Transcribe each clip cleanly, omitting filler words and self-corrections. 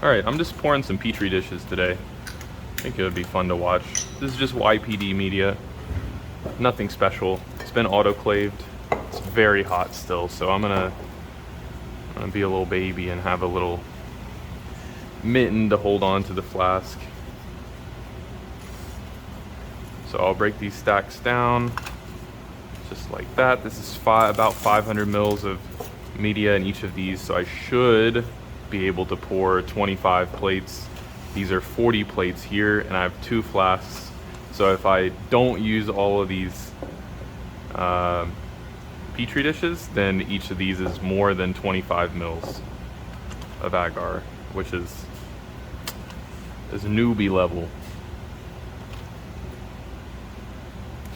Alright, I'm just pouring some Petri dishes today. I think it would be fun to watch. This is just YPD media. Nothing special. It's been autoclaved. It's very hot still, so I'm gonna be a little baby and have a little mitten to hold on to the flask. So I'll break these stacks down just like that. This is about 500 mils of media in each of these, so I should be able to pour 25 plates. These are 40 plates here, and I have 2 flasks. So if I don't use all of these Petri dishes, then each of these is more than 25 mils of agar, which is newbie level.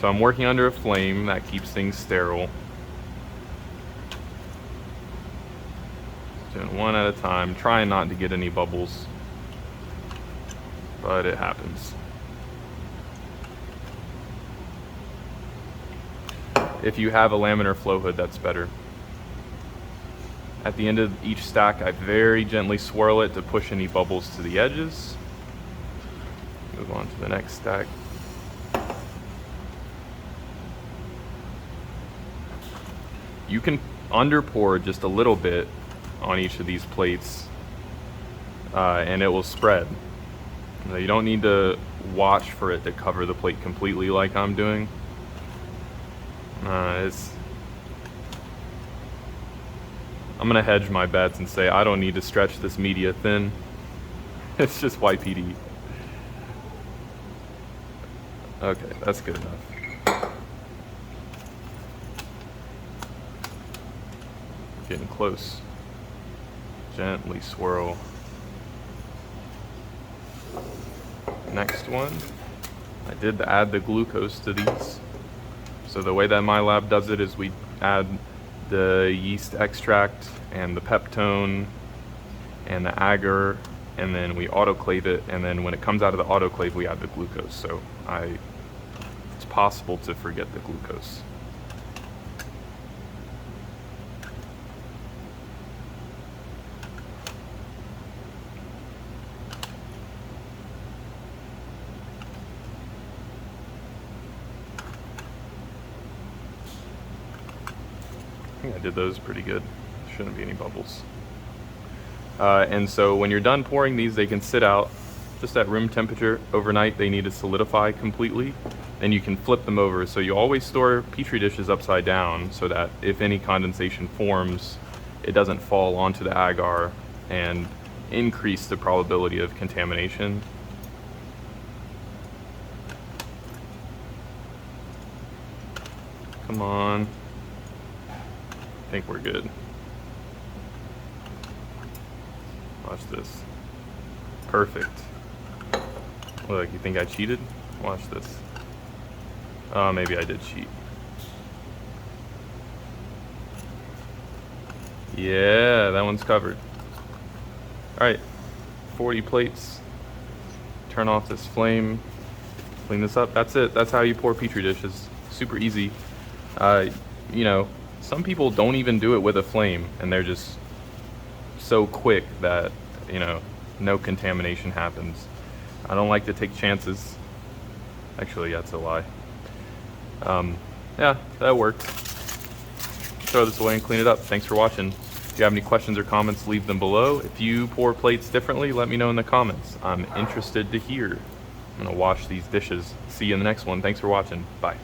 So I'm working under a flame that keeps things sterile. Doing one at a time, trying not to get any bubbles, but it happens. If you have a laminar flow hood, that's better. At the end of each stack, I very gently swirl it to push any bubbles to the edges. Move on to the next stack. You can under pour just a little bit on each of these plates and it will spread. You don't need to watch for it to cover the plate completely like I'm doing. I'm gonna hedge my bets and say I don't need to stretch this media thin. It's just YPD. Okay, that's good enough. Getting close. Gently swirl. Next one. I did add the glucose to these. So the way that my lab does it is we add the yeast extract and the peptone and the agar, and then we autoclave it, and then when it comes out of the autoclave we add the glucose. So it's possible to forget the glucose. I think I did those pretty good. Shouldn't be any bubbles. And so when you're done pouring these, they can sit out just at room temperature overnight. They need to solidify completely. Then you can flip them over. So you always store Petri dishes upside down so that if any condensation forms, it doesn't fall onto the agar and increase the probability of contamination. Come on. I think we're good. Watch this. Perfect. Look, you think I cheated? Watch this. Oh, maybe I did cheat. Yeah, that one's covered. Alright, 40 plates. Turn off this flame. Clean this up. That's it. That's how you pour Petri dishes. Super easy. You know, some people don't even do it with a flame, and they're just so quick that, you know, no contamination happens. I don't like to take chances. Actually, that's a lie. Yeah, that worked. Throw this away and clean it up. Thanks for watching. If you have any questions or comments, leave them below. If you pour plates differently, let me know in the comments. I'm interested to hear. I'm gonna wash these dishes. See you in the next one. Thanks for watching. Bye.